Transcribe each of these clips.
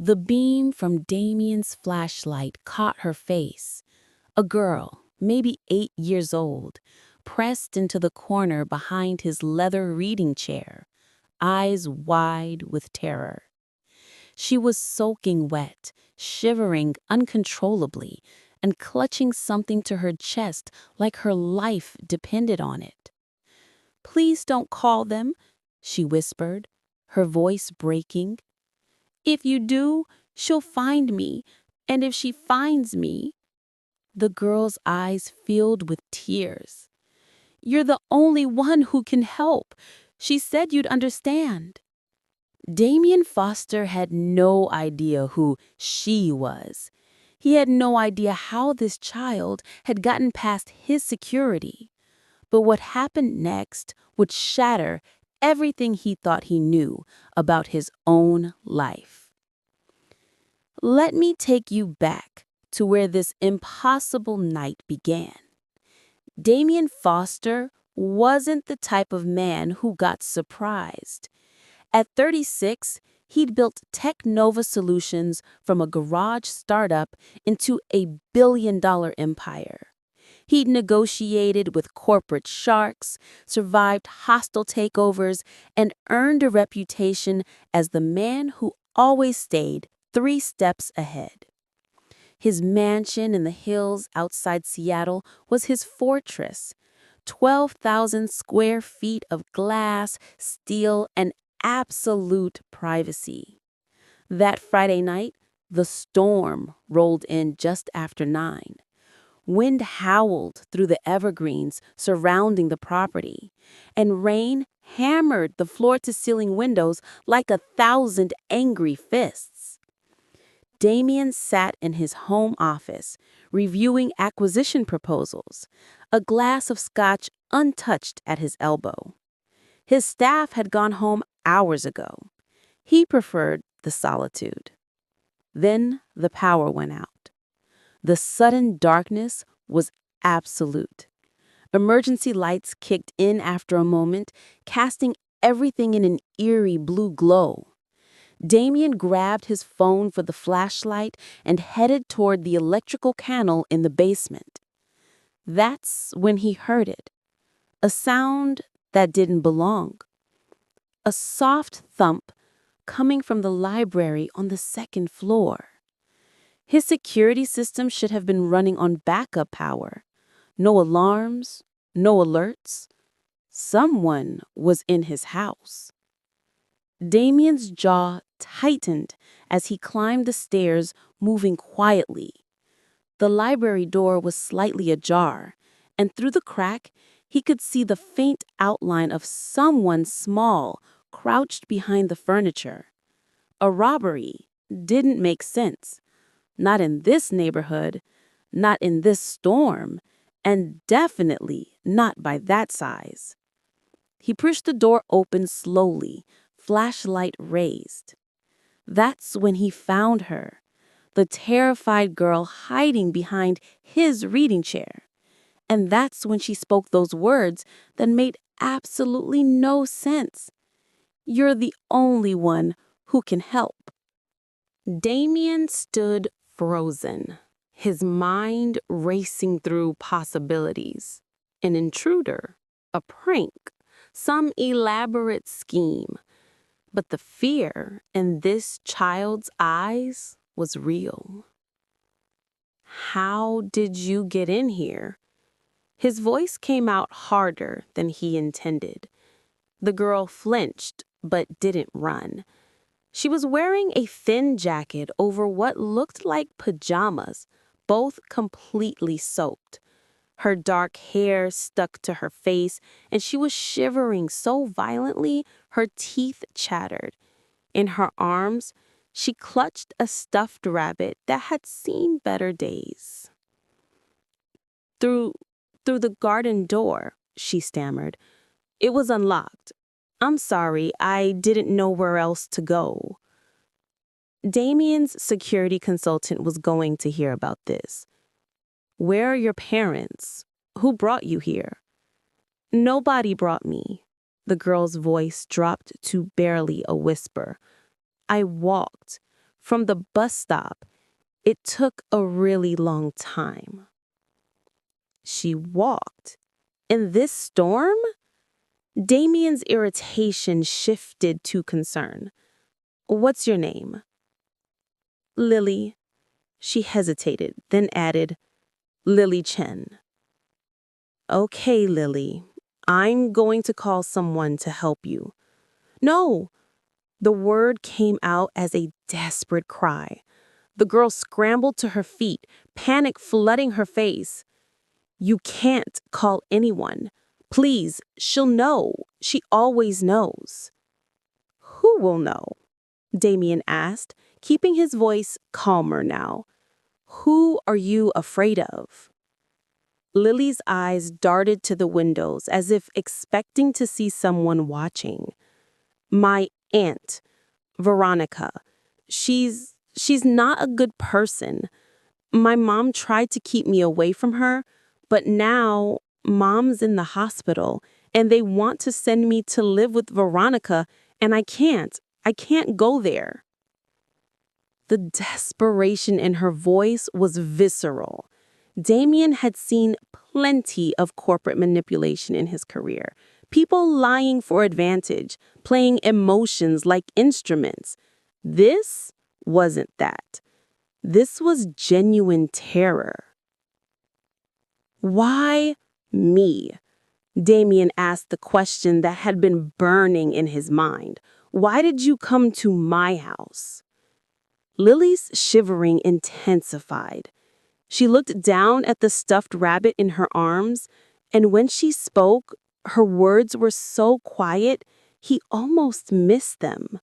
The beam from Damien's flashlight caught her face. A girl, maybe 8 years old, pressed into the corner behind his leather reading chair, eyes wide with terror. She was soaking wet, shivering uncontrollably, and clutching something to her chest like her life depended on it. "Please don't call them," she whispered, her voice breaking. "If you do, she'll find me, and if she finds me—" The girl's eyes filled with tears. "You're the only one who can help. She said you'd understand." Damien Foster had no idea who she was. He had no idea how this child had gotten past his security. But what happened next would shatter everything he thought he knew about his own life. Let me take you back to where this impossible night began. Damien Foster wasn't the type of man who got surprised. At 36, he'd built Tech Nova Solutions from a garage startup into a billion-dollar empire. He'd negotiated with corporate sharks, survived hostile takeovers, and earned a reputation as the man who always stayed 3 steps ahead. His mansion in the hills outside Seattle was his fortress. 12,000 square feet of glass, steel, and absolute privacy. That Friday night, the storm rolled in just after 9. Wind howled through the evergreens surrounding the property, and rain hammered the floor-to-ceiling windows like 1,000 angry fists. Damien sat in his home office, reviewing acquisition proposals, a glass of scotch untouched at his elbow. His staff had gone home hours ago. He preferred the solitude. Then the power went out. The sudden darkness was absolute. Emergency lights kicked in after a moment, casting everything in an eerie blue glow. Damien grabbed his phone for the flashlight and headed toward the electrical canal in the basement. That's when he heard it. A sound that didn't belong. A soft thump coming from the library on the second floor. His security system should have been running on backup power. No alarms, no alerts. Someone was in his house. Damien's jaw tightened as he climbed the stairs, moving quietly. The library door was slightly ajar, and through the crack, he could see the faint outline of someone small crouched behind the furniture. A robbery didn't make sense. Not in this neighborhood, not in this storm, and definitely not by that size. He pushed the door open slowly, flashlight raised. That's when he found her, the terrified girl hiding behind his reading chair. And that's when she spoke those words that made absolutely no sense. "You're the only one who can help." Damien stood frozen, his mind racing through possibilities. An intruder, a prank, some elaborate scheme. But the fear in this child's eyes was real. "How did you get in here?" His voice came out harder than he intended. The girl flinched, but didn't run. She was wearing a thin jacket over what looked like pajamas, both completely soaked. Her dark hair stuck to her face, and she was shivering so violently her teeth chattered. In her arms, she clutched a stuffed rabbit that had seen better days. Through the garden door," she stammered. "It was unlocked. I'm sorry, I didn't know where else to go." Damien's security consultant was going to hear about this. "Where are your parents? Who brought you here?" "Nobody brought me." The girl's voice dropped to barely a whisper. "I walked from the bus stop. It took a really long time. She walked. In this storm? Damien's irritation shifted to concern. What's your name? Lily. She hesitated, then added, Lily Chen. Okay, Lily. I'm going to call someone to help you. No! The word came out as a desperate cry. The girl scrambled to her feet, panic flooding her face. You can't call anyone. Please, she'll know. She always knows. Who will know? Damien asked, keeping his voice calmer now. Who are you afraid of? Lily's eyes darted to the windows as if expecting to see someone watching. My aunt, Veronica. She's not a good person. My mom tried to keep me away from her, but now Mom's in the hospital and they want to send me to live with Veronica, and I can't. I can't go there. The desperation in her voice was visceral. Damien had seen plenty of corporate manipulation in his career. People lying for advantage, playing emotions like instruments. This wasn't that. This was genuine terror. Why me? Damien asked the question that had been burning in his mind. Why did you come to my house? Lily's shivering intensified. She looked down at the stuffed rabbit in her arms, and when she spoke, her words were so quiet, he almost missed them.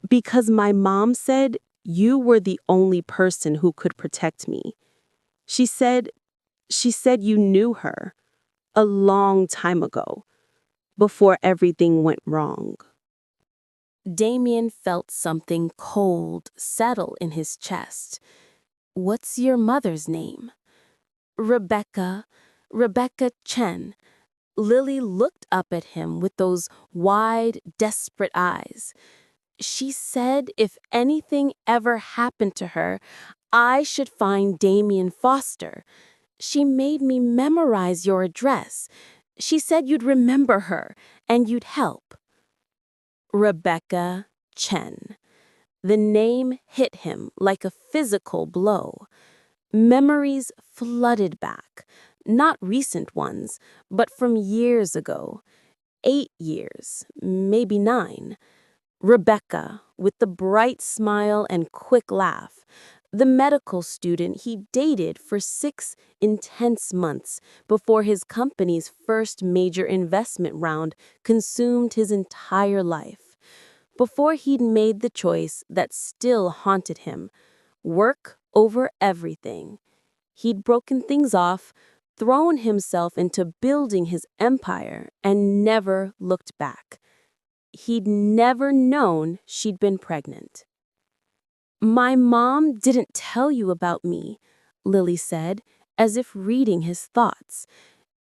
Because my mom said you were the only person who could protect me. She said you knew her a long time ago, before everything went wrong. Damien felt something cold settle in his chest. What's your mother's name? Rebecca Chen. Lily looked up at him with those wide, desperate eyes. She said if anything ever happened to her, I should find Damien Foster. She made me memorize your address. She said you'd remember her and you'd help. Rebecca Chen. The name hit him like a physical blow. Memories flooded back, not recent ones, but from years ago. 8 years, maybe 9. Rebecca, with the bright smile and quick laugh. The medical student he dated for 6 intense months before his company's first major investment round consumed his entire life. Before he'd made the choice that still haunted him, work over everything. He'd broken things off, thrown himself into building his empire, and never looked back. He'd never known she'd been pregnant. My mom didn't tell you about me, Lily said, as if reading his thoughts.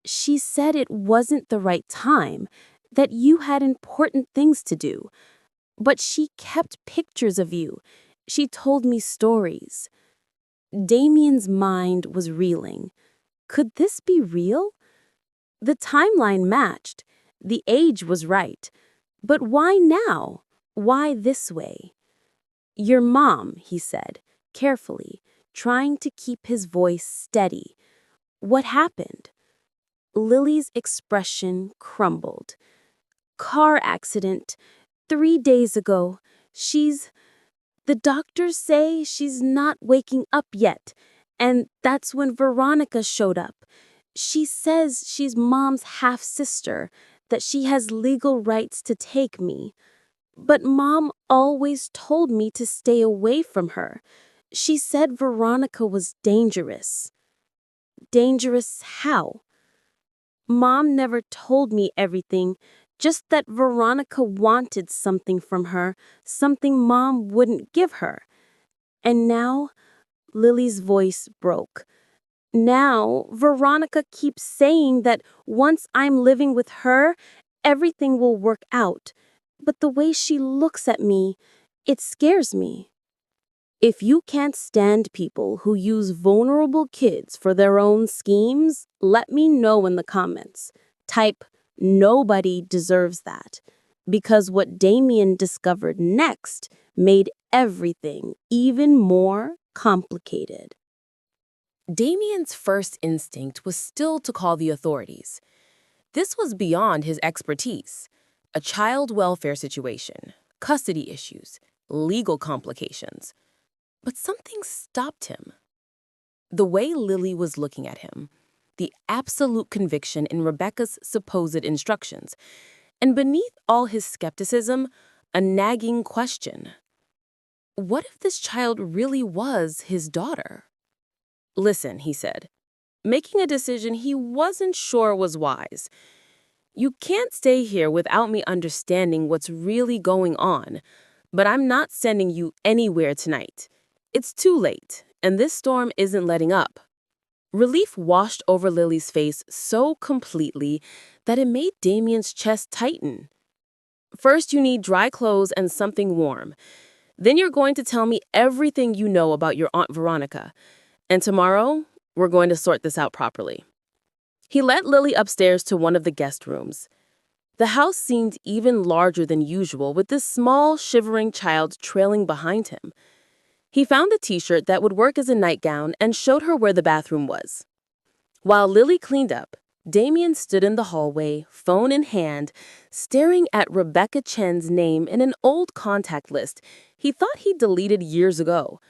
She said it wasn't the right time, that you had important things to do. But she kept pictures of you. She told me stories. Damien's mind was reeling. Could this be real? The timeline matched. The age was right. But why now? Why this way? Your mom, he said, carefully, trying to keep his voice steady. What happened? Lily's expression crumbled. Car accident. 3 days ago. The doctors say she's not waking up yet, and that's when Veronica showed up. She says she's Mom's half-sister, that she has legal rights to take me. But Mom always told me to stay away from her. She said Veronica was dangerous. Dangerous how? Mom never told me everything, just that Veronica wanted something from her, something Mom wouldn't give her. And now, Lily's voice broke. Now, Veronica keeps saying that once I'm living with her, everything will work out. But the way she looks at me, it scares me. If you can't stand people who use vulnerable kids for their own schemes, let me know in the comments. Type, "Nobody deserves that." Because what Damien discovered next made everything even more complicated. Damien's first instinct was still to call the authorities. This was beyond his expertise. A child welfare situation, custody issues, legal complications. But something stopped him. The way Lily was looking at him, the absolute conviction in Rebecca's supposed instructions, and beneath all his skepticism, a nagging question. What if this child really was his daughter? "Listen," he said, making a decision he wasn't sure was wise. "You can't stay here without me understanding what's really going on, but I'm not sending you anywhere tonight. It's too late, and this storm isn't letting up." Relief washed over Lily's face so completely that it made Damien's chest tighten. "First, you need dry clothes and something warm. Then you're going to tell me everything you know about your Aunt Veronica. And tomorrow, we're going to sort this out properly." He led Lily upstairs to one of the guest rooms. The house seemed even larger than usual, with this small, shivering child trailing behind him. He found the t-shirt that would work as a nightgown and showed her where the bathroom was. While Lily cleaned up, Damien stood in the hallway, phone in hand, staring at Rebecca Chen's name in an old contact list he thought he'd deleted years ago.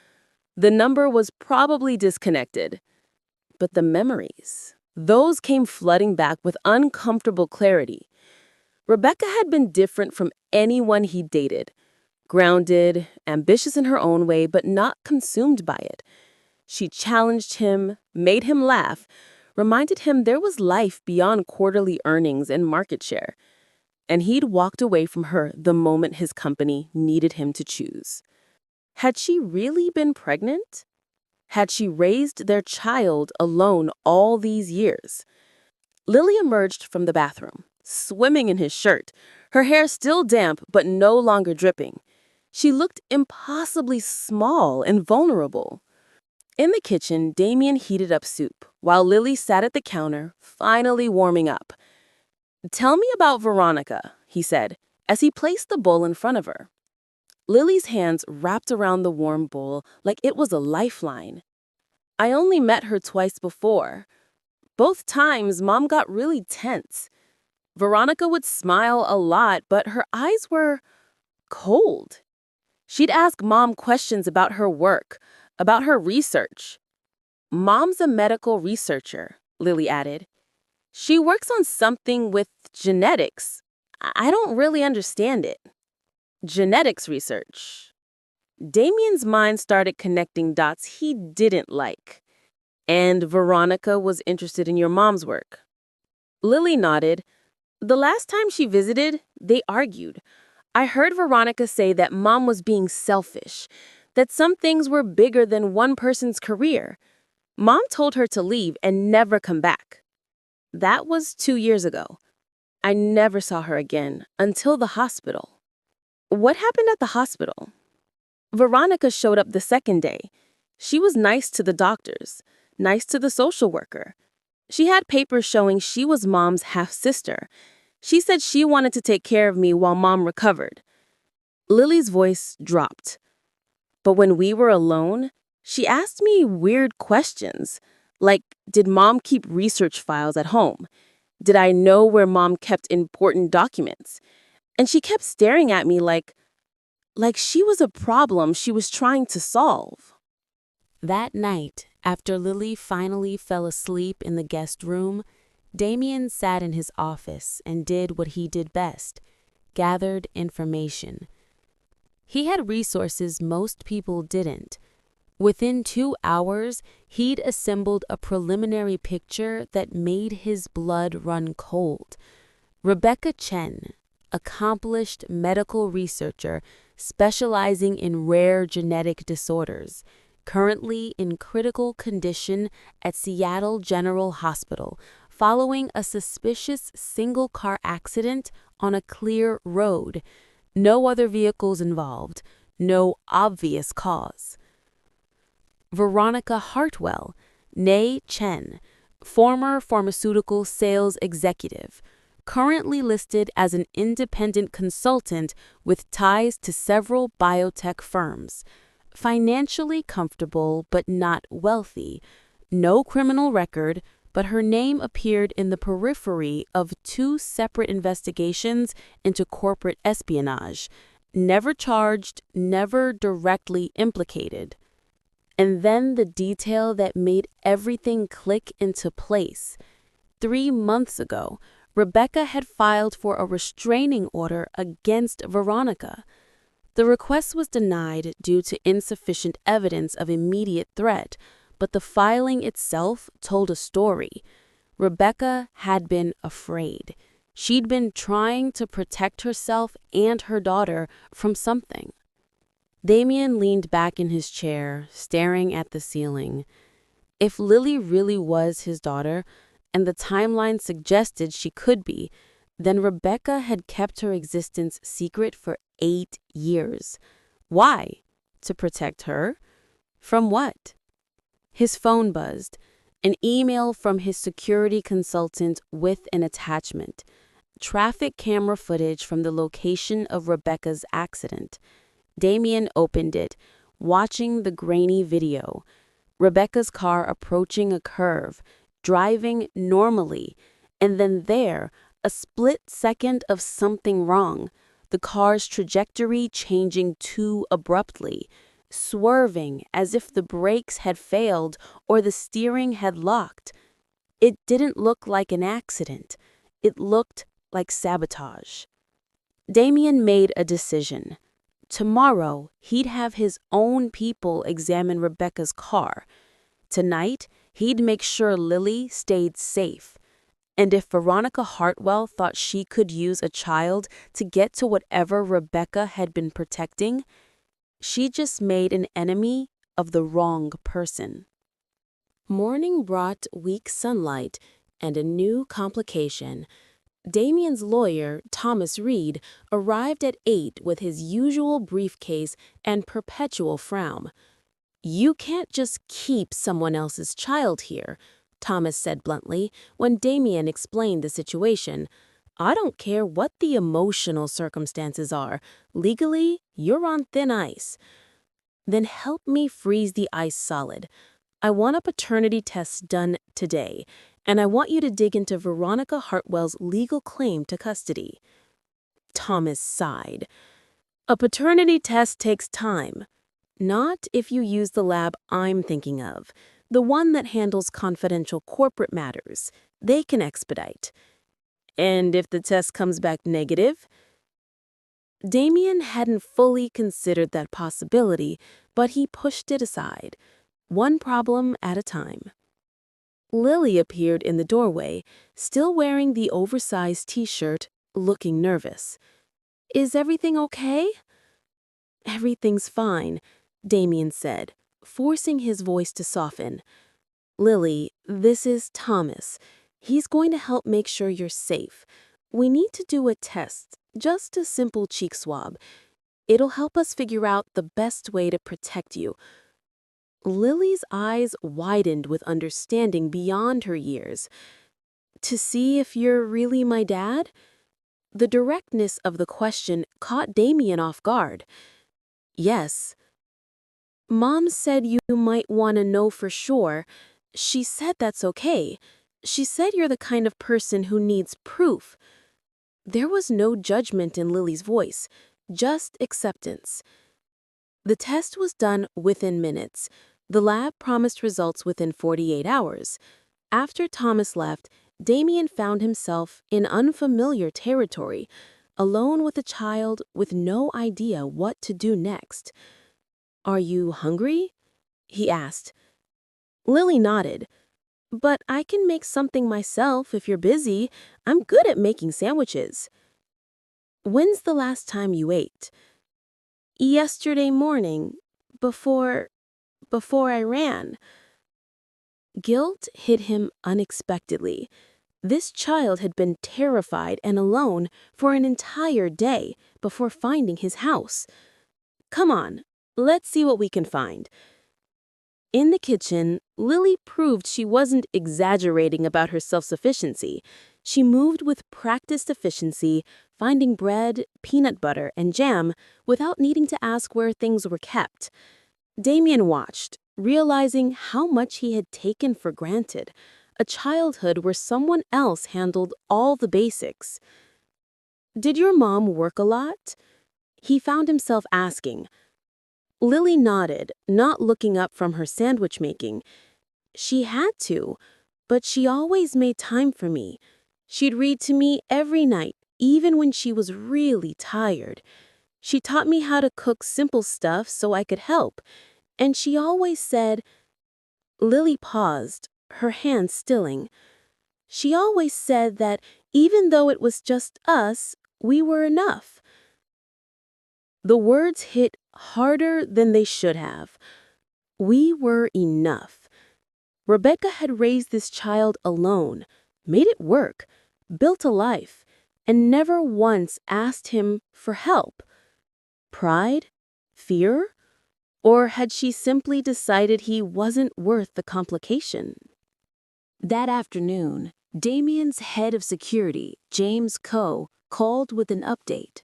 The number was probably disconnected. But the memories, those came flooding back with uncomfortable clarity. Rebecca had been different from anyone he'd dated. Grounded, ambitious in her own way, but not consumed by it. She challenged him, made him laugh, reminded him there was life beyond quarterly earnings and market share. And he'd walked away from her the moment his company needed him to choose. Had she really been pregnant? Had she raised their child alone all these years? Lily emerged from the bathroom, swimming in his shirt, her hair still damp but no longer dripping. She looked impossibly small and vulnerable. In the kitchen, Damien heated up soup, while Lily sat at the counter, finally warming up. "Tell me about Veronica," he said, as he placed the bowl in front of her. Lily's hands wrapped around the warm bowl like it was a lifeline. "I only met her twice before. Both times, Mom got really tense. Veronica would smile a lot, but her eyes were cold. She'd ask Mom questions about her work, about her research." "Mom's a medical researcher," Lily added. "She works on something with genetics. I don't really understand it." "Genetics research." Damien's mind started connecting dots he didn't like. "And Veronica was interested in your mom's work." Lily nodded. "The last time she visited, they argued. I heard Veronica say that Mom was being selfish, that some things were bigger than one person's career. Mom told her to leave and never come back. That was 2 years ago. I never saw her again until the hospital." "What happened at the hospital?" "Veronica showed up the second day. She was nice to the doctors, nice to the social worker. She had papers showing she was Mom's half-sister. She said she wanted to take care of me while Mom recovered." Lily's voice dropped. "But when we were alone, she asked me weird questions, like, did Mom keep research files at home? Did I know where Mom kept important documents? And she kept staring at me like she was a problem she was trying to solve." That night, after Lily finally fell asleep in the guest room, Damien sat in his office and did what he did best, gathered information. He had resources most people didn't. Within 2 hours, he'd assembled a preliminary picture that made his blood run cold. Rebecca Chen, accomplished medical researcher specializing in rare genetic disorders, currently in critical condition at Seattle General Hospital, following a suspicious single-car accident on a clear road. No other vehicles involved, no obvious cause. Veronica Hartwell, née Chen, former pharmaceutical sales executive, currently listed as an independent consultant with ties to several biotech firms. Financially comfortable but not wealthy. No criminal record, but her name appeared in the periphery of two separate investigations into corporate espionage. Never charged, never directly implicated. And then the detail that made everything click into place. 3 months ago, Rebecca had filed for a restraining order against Veronica. The request was denied due to insufficient evidence of immediate threat, but the filing itself told a story. Rebecca had been afraid. She'd been trying to protect herself and her daughter from something. Damien leaned back in his chair, staring at the ceiling. If Lily really was his daughter, and the timeline suggested she could be, then Rebecca had kept her existence secret for 8 years. Why? To protect her? From what? His phone buzzed. An email from his security consultant with an attachment. Traffic camera footage from the location of Rebecca's accident. Damien opened it, watching the grainy video. Rebecca's car approaching a curve, driving normally, and then there, a split second of something wrong, the car's trajectory changing too abruptly, swerving as if the brakes had failed or the steering had locked. It didn't look like an accident. It looked like sabotage. Damien made a decision. Tomorrow, he'd have his own people examine Rebecca's car. Tonight, he'd make sure Lily stayed safe. And if Veronica Hartwell thought she could use a child to get to whatever Rebecca had been protecting, she just made an enemy of the wrong person. Morning brought weak sunlight and a new complication. Damien's lawyer, Thomas Reed, arrived at 8 with his usual briefcase and perpetual frown. "You can't just keep someone else's child here," Thomas said bluntly when Damien explained the situation. "I don't care what the emotional circumstances are. Legally, you're on thin ice." "Then help me freeze the ice solid. I want a paternity test done today, and I want you to dig into Veronica Hartwell's legal claim to custody." Thomas sighed. "A paternity test takes time. Not if you use the lab I'm thinking of, the one that handles confidential corporate matters. They can expedite." "And if the test comes back negative?" Damien hadn't fully considered that possibility, but he pushed it aside, one problem at a time. Lily appeared in the doorway, still wearing the oversized t-shirt, looking nervous. "Is everything okay?" "Everything's fine," Damien said, forcing his voice to soften. "Lily, this is Thomas. He's going to help make sure you're safe. We need to do a test, just a simple cheek swab. It'll help us figure out the best way to protect you." Lily's eyes widened with understanding beyond her years. "To see if you're really my dad?" The directness of the question caught Damien off guard. "Yes." "Mom said you might want to know for sure. She said that's okay. She said you're the kind of person who needs proof." There was no judgment in Lily's voice, just acceptance. The test was done within minutes. The lab promised results within 48 hours. After Thomas left, Damien found himself in unfamiliar territory, alone with a child with no idea what to do next. "Are you hungry?" he asked. Lily nodded. "But I can make something myself if you're busy. I'm good at making sandwiches." "When's the last time you ate?" "Yesterday morning, before I ran." Guilt hit him unexpectedly. This child had been terrified and alone for an entire day before finding his house. "Come on, let's see what we can find." In the kitchen, Lily proved she wasn't exaggerating about her self-sufficiency. She moved with practiced efficiency, finding bread, peanut butter, and jam without needing to ask where things were kept. Damien watched, realizing how much he had taken for granted, a childhood where someone else handled all the basics. "Did your mom work a lot?" he found himself asking. Lily nodded, not looking up from her sandwich making. "She had to, but she always made time for me. She'd read to me every night, even when she was really tired. She taught me how to cook simple stuff so I could help, and she always said—" Lily paused, her hands stilling. "She always said that even though it was just us, we were enough." The words hit harder than they should have. We were enough. Rebecca had raised this child alone, made it work, built a life, and never once asked him for help. Pride? Fear? Or had she simply decided he wasn't worth the complication? That afternoon, Damien's head of security, James Coe, called with an update.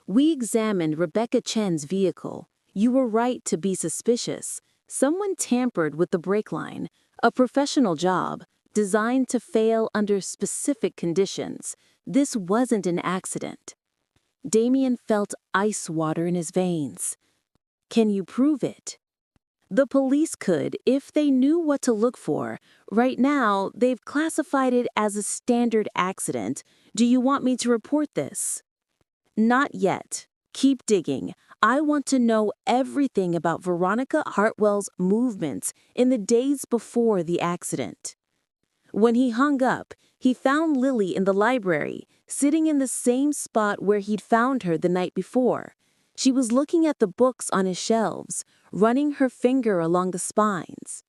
"We examined Rebecca Chen's vehicle. You were right to be suspicious. Someone tampered with the brake line, a professional job, designed to fail under specific conditions. This wasn't an accident." Damien felt ice water in his veins. "Can you prove it?" "The police could if they knew what to look for. Right now, they've classified it as a standard accident. Do you want me to report this?" "Not yet. Keep digging. I want to know everything about Veronica Hartwell's movements in the days before the accident." When he hung up, he found Lily in the library, sitting in the same spot where he'd found her the night before. She was looking at the books on his shelves, running her finger along the spines.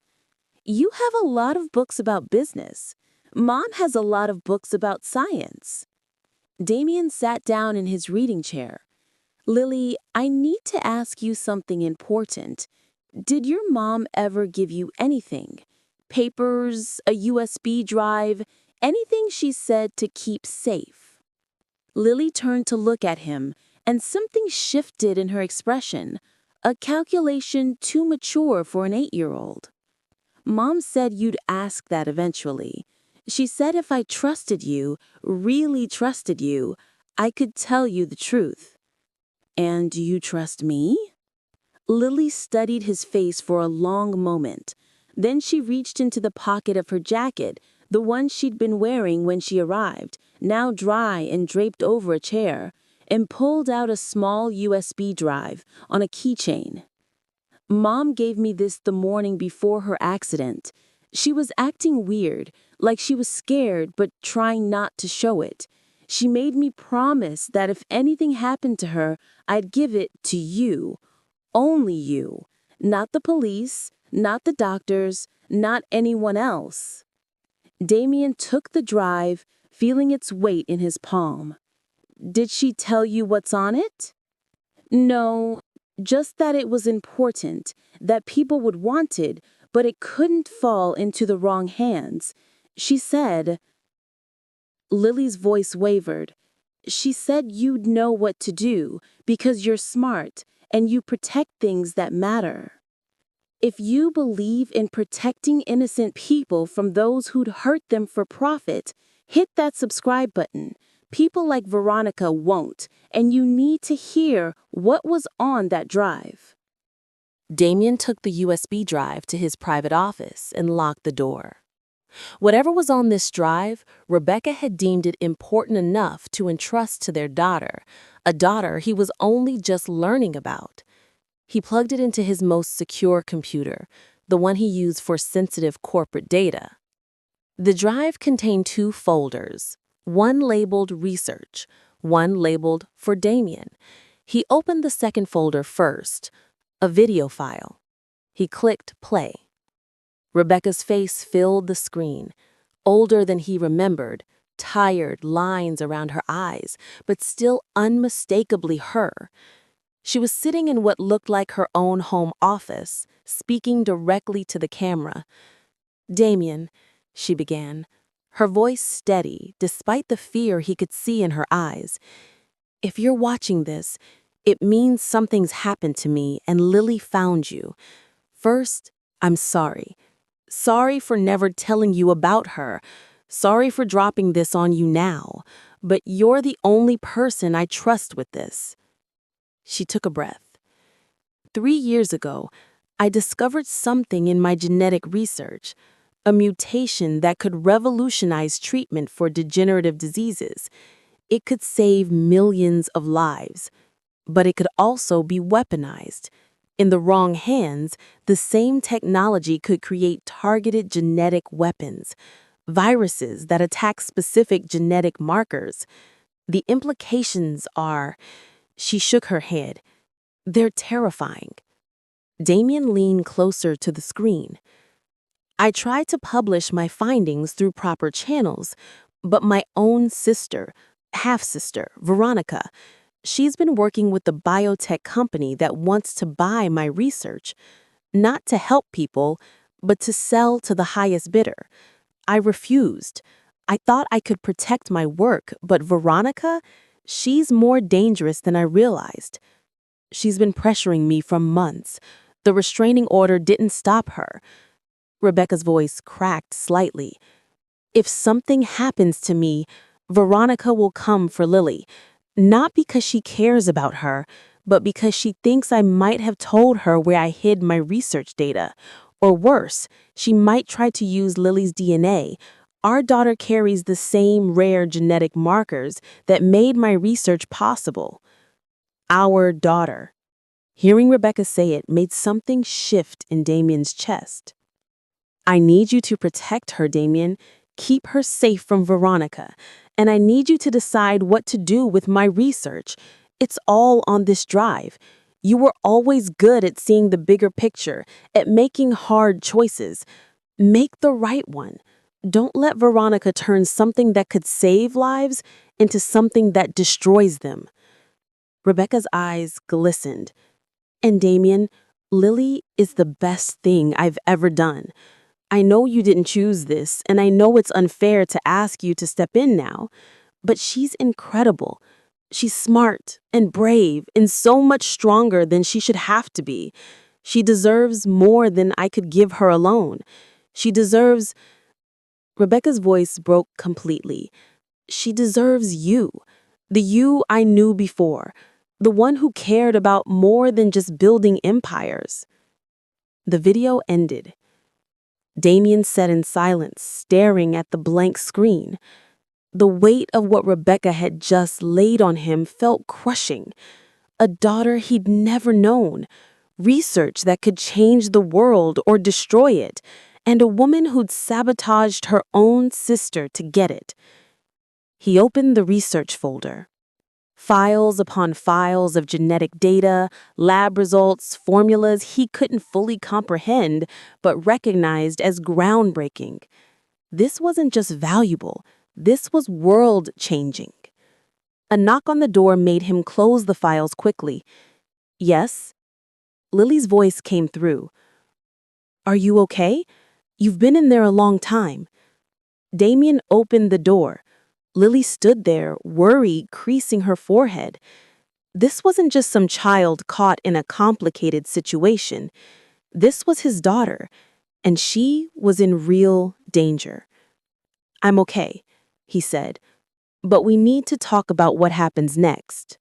"You have a lot of books about business. Mom has a lot of books about science." Damien sat down in his reading chair. "Lily, I need to ask you something important. Did your mom ever give you anything? Papers, a USB drive, anything she said to keep safe?" Lily turned to look at him, and something shifted in her expression, a calculation too mature for an 8-year-old. "Mom said you'd ask that eventually. She said if I trusted you, really trusted you, I could tell you the truth." "And do you trust me?" Lily studied his face for a long moment. Then she reached into the pocket of her jacket, the one she'd been wearing when she arrived, now dry and draped over a chair, and pulled out a small USB drive on a keychain. "Mom gave me this the morning before her accident. She was acting weird, like she was scared but trying not to show it. She made me promise that if anything happened to her, I'd give it to you. Only you. Not the police, not the doctors, not anyone else." Damien took the drive, feeling its weight in his palm. "Did she tell you what's on it?" "No, just that it was important, that people would want it, but it couldn't fall into the wrong hands. She said—" Lily's voice wavered. "She said you'd know what to do because you're smart and you protect things that matter. If you believe in protecting innocent people from those who'd hurt them for profit, hit that subscribe button. People like Veronica won't, and you need to hear what was on that drive." Damien took the USB drive to his private office and locked the door. Whatever was on this drive, Rebecca had deemed it important enough to entrust to their daughter, a daughter he was only just learning about. He plugged it into his most secure computer, the one he used for sensitive corporate data. The drive contained 2 folders, one labeled Research, one labeled For Damien. He opened the second folder first, a video file. He clicked play. Rebecca's face filled the screen, older than he remembered, tired lines around her eyes, but still unmistakably her. She was sitting in what looked like her own home office, speaking directly to the camera. "Damien," she began, her voice steady despite the fear he could see in her eyes. "If you're watching this, it means something's happened to me and Lily found you. First, I'm sorry. Sorry for never telling you about her. Sorry for dropping this on you now. But you're the only person I trust with this." She took a breath. 3 years ago, I discovered something in my genetic research, a mutation that could revolutionize treatment for degenerative diseases. It could save millions of lives, but it could also be weaponized. In the wrong hands, the same technology could create targeted genetic weapons, viruses that attack specific genetic markers. The implications are, she shook her head, they're terrifying. Damien leaned closer to the screen. "I tried to publish my findings through proper channels, but my own sister, half-sister, Veronica, she's been working with the biotech company that wants to buy my research, not to help people, but to sell to the highest bidder. I refused. I thought I could protect my work, but Veronica, she's more dangerous than I realized. She's been pressuring me for months. The restraining order didn't stop her." Rebecca's voice cracked slightly. "If something happens to me, Veronica will come for Lily. Not because she cares about her, but because she thinks I might have told her where I hid my research data. Or worse, she might try to use Lily's DNA. Our daughter carries the same rare genetic markers that made my research possible." Our daughter. Hearing Rebecca say it made something shift in Damien's chest. "I need you to protect her, Damien. Keep her safe from Veronica. And I need you to decide what to do with my research. It's all on this drive. You were always good at seeing the bigger picture, at making hard choices. Make the right one. Don't let Veronica turn something that could save lives into something that destroys them." Rebecca's eyes glistened. "And Damien, Lily is the best thing I've ever done. I know you didn't choose this, and I know it's unfair to ask you to step in now, but she's incredible. She's smart and brave and so much stronger than she should have to be. She deserves more than I could give her alone. She deserves—" Rebecca's voice broke completely. "She deserves you. The you I knew before. The one who cared about more than just building empires." The video ended. Damien sat in silence, staring at the blank screen. The weight of what Rebecca had just laid on him felt crushing. A daughter he'd never known, research that could change the world or destroy it, and a woman who'd sabotaged her own sister to get it. He opened the research folder. Files upon files of genetic data, lab results, formulas he couldn't fully comprehend, but recognized as groundbreaking. This wasn't just valuable, this was world-changing. A knock on the door made him close the files quickly. "Yes?" Lily's voice came through. "Are you okay? You've been in there a long time." Damien opened the door. Lily stood there, worry creasing her forehead. This wasn't just some child caught in a complicated situation. This was his daughter, and she was in real danger. "I'm okay," he said, "but we need to talk about what happens next."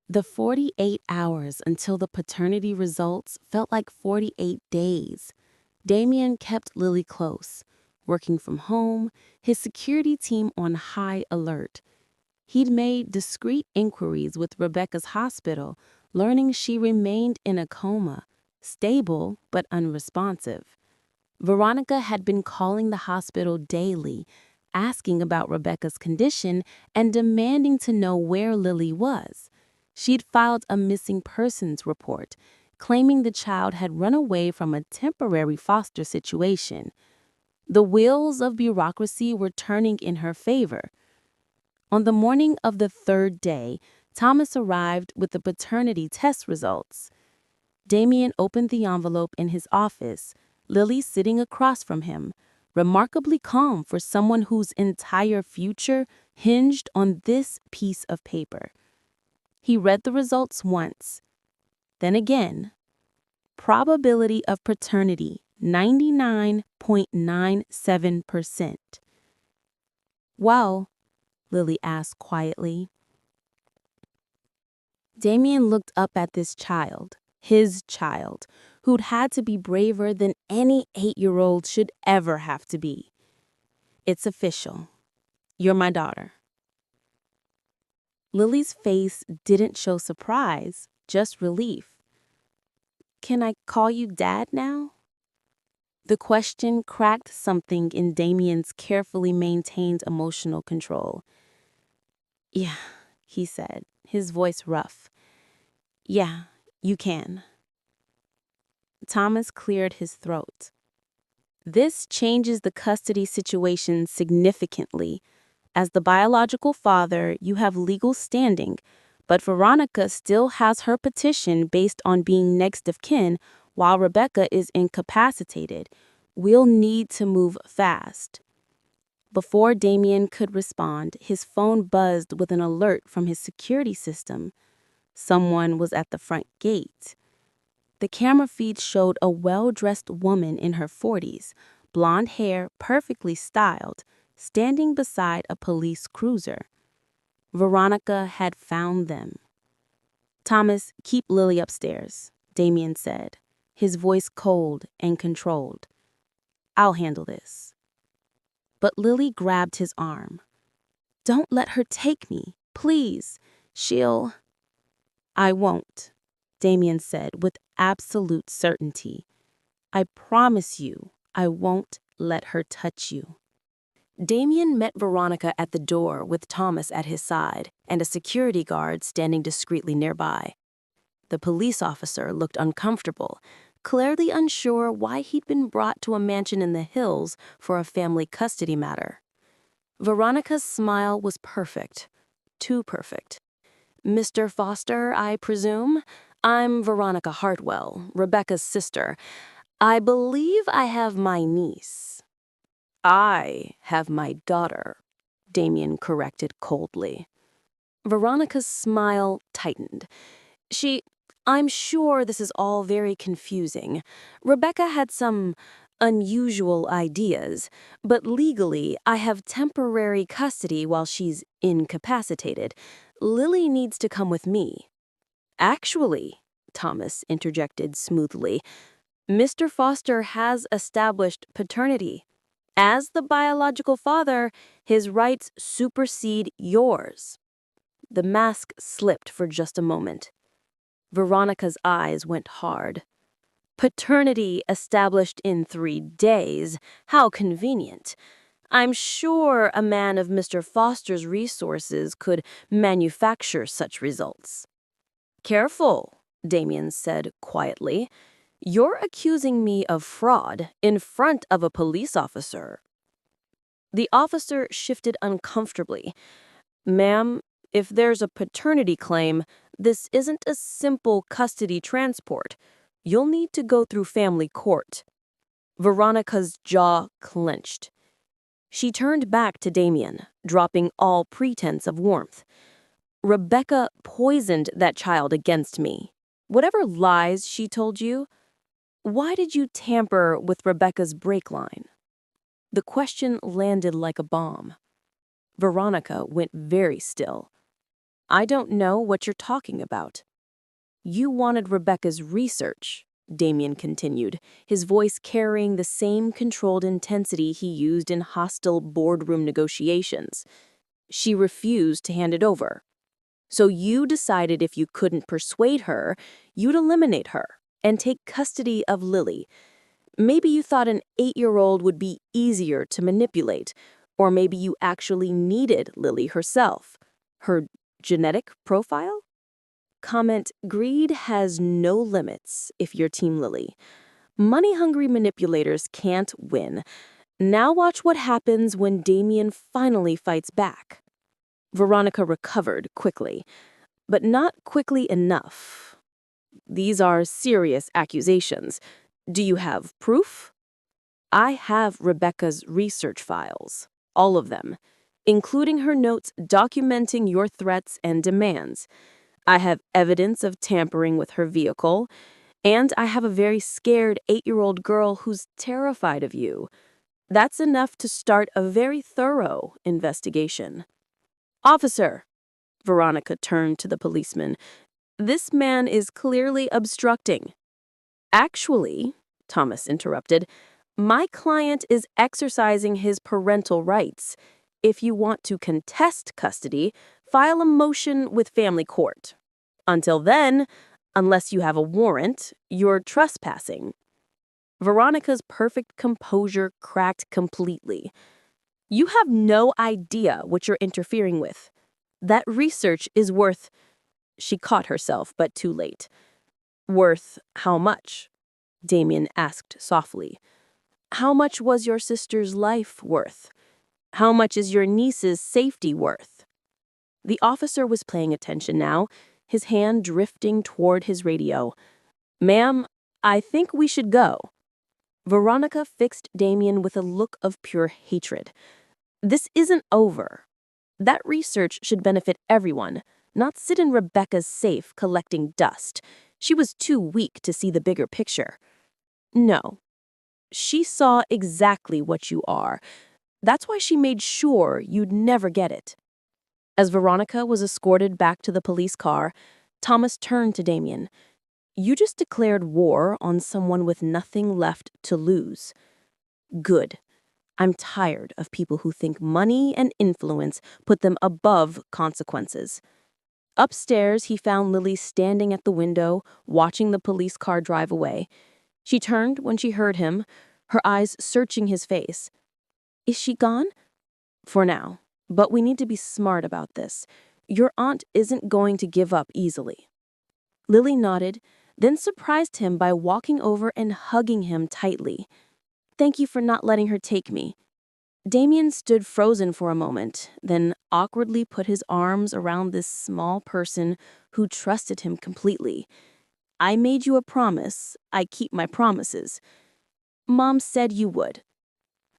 The 48 hours until the paternity results felt like 48 days. Damien kept Lily close, working from home, his security team on high alert. He'd made discreet inquiries with Rebecca's hospital, learning she remained in a coma, stable but unresponsive. Veronica had been calling the hospital daily, asking about Rebecca's condition and demanding to know where Lily was. She'd filed a missing persons report, claiming the child had run away from a temporary foster situation. The wheels of bureaucracy were turning in her favor. On the morning of the third day, Thomas arrived with the paternity test results. Damien opened the envelope in his office, Lily sitting across from him, remarkably calm for someone whose entire future hinged on this piece of paper. He read the results once, then again. Probability of paternity, 99.97%. Well, Lily asked quietly. Damien looked up at this child, his child, who'd had to be braver than any 8-year-old should ever have to be. It's official. You're my daughter. Lily's face didn't show surprise, just relief. Can I call you Dad now? The question cracked something in Damien's carefully maintained emotional control. Yeah, he said, his voice rough. Yeah, you can. Thomas cleared his throat. This changes the custody situation significantly. As the biological father, you have legal standing, but Veronica still has her petition based on being next of kin while Rebecca is incapacitated. We'll need to move fast. Before Damien could respond, his phone buzzed with an alert from his security system. Someone was at the front gate. The camera feed showed a well-dressed woman in her 40s, blonde hair perfectly styled, standing beside a police cruiser. Veronica had found them. Thomas, keep Lily upstairs, Damien said, his voice cold and controlled. I'll handle this. But Lily grabbed his arm. Don't let her take me, please. She'll... I won't, Damien said with absolute certainty. I promise you, I won't let her touch you. Damien met Veronica at the door with Thomas at his side and a security guard standing discreetly nearby. The police officer looked uncomfortable, clearly unsure why he'd been brought to a mansion in the hills for a family custody matter. Veronica's smile was perfect, too perfect. Mr. Foster, I presume? I'm Veronica Hartwell, Rebecca's sister. I believe I have my niece. I have my daughter, Damien corrected coldly. Veronica's smile tightened. I'm sure this is all very confusing. Rebecca had some unusual ideas, but legally I have temporary custody while she's incapacitated. Lily needs to come with me. Actually, Thomas interjected smoothly, Mr. Foster has established paternity. As the biological father, his rights supersede yours. The mask slipped for just a moment. Veronica's eyes went hard. Paternity established in 3 days. How convenient. I'm sure a man of Mr. Foster's resources could manufacture such results. Careful, Damien said quietly. You're accusing me of fraud in front of a police officer. The officer shifted uncomfortably. Ma'am, if there's a paternity claim, this isn't a simple custody transport. You'll need to go through family court. Veronica's jaw clenched. She turned back to Damien, dropping all pretense of warmth. Rebecca poisoned that child against me. Whatever lies she told you, why did you tamper with Rebecca's brake line? The question landed like a bomb. Veronica went very still. I don't know what you're talking about. You wanted Rebecca's research, Damien continued, his voice carrying the same controlled intensity he used in hostile boardroom negotiations. She refused to hand it over. So you decided if you couldn't persuade her, you'd eliminate her and take custody of Lily. Maybe you thought an 8-year-old would be easier to manipulate, or maybe you actually needed Lily herself. Her genetic profile? Comment, greed has no limits if you're Team Lily. Money-hungry manipulators can't win. Now watch what happens when Damien finally fights back. Veronica recovered quickly. but not quickly enough. These are serious accusations. Do you have proof? I have Rebecca's research files, all of them, including her notes documenting your threats and demands. I have evidence of tampering with her vehicle, and I have a very scared 8-year-old girl who's terrified of you. That's enough to start a very thorough investigation. Officer, Veronica turned to the policeman, this man is clearly obstructing. Actually, Thomas interrupted, my client is exercising his parental rights. If you want to contest custody, file a motion with family court. Until then, unless you have a warrant, you're trespassing. Veronica's perfect composure cracked completely. You have no idea what you're interfering with. That research is worth... She caught herself, but too late. Worth how much? Damien asked softly. How much was your sister's life worth? How much is your niece's safety worth? The officer was paying attention now, his hand drifting toward his radio. Ma'am, I think we should go. Veronica fixed Damien with a look of pure hatred. This isn't over. That research should benefit everyone, not sit in Rebecca's safe collecting dust. She was too weak to see the bigger picture. No. She saw exactly what you are. That's why she made sure you'd never get it. As Veronica was escorted back to the police car, Thomas turned to Damien. You just declared war on someone with nothing left to lose. Good. I'm tired of people who think money and influence put them above consequences. Upstairs, he found Lily standing at the window, watching the police car drive away. She turned when she heard him, her eyes searching his face. Is she gone? For now. But we need to be smart about this. Your aunt isn't going to give up easily. Lily nodded, then surprised him by walking over and hugging him tightly. Thank you for not letting her take me. Damien stood frozen for a moment, then awkwardly put his arms around this small person who trusted him completely. I made you a promise. I keep my promises. Mom said you would.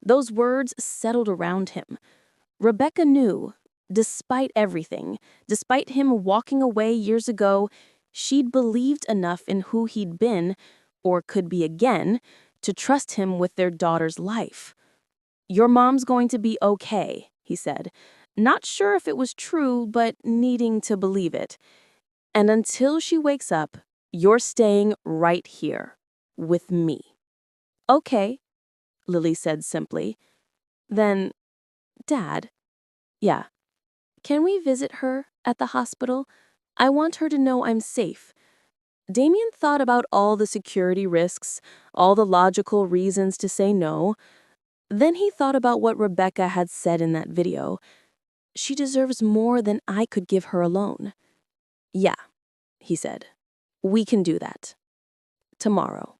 Those words settled around him. Rebecca knew, despite everything, despite him walking away years ago, she'd believed enough in who he'd been, or could be again, to trust him with their daughter's life. Your mom's going to be okay, he said. Not sure if it was true, but needing to believe it. And until she wakes up, you're staying right here, with me. Okay, Lily said simply. Then, Dad, yeah, can we visit her at the hospital? I want her to know I'm safe. Damien thought about all the security risks, all the logical reasons to say no. Then he thought about what Rebecca had said in that video. She deserves more than I could give her alone. Yeah, he said. We can do that. Tomorrow.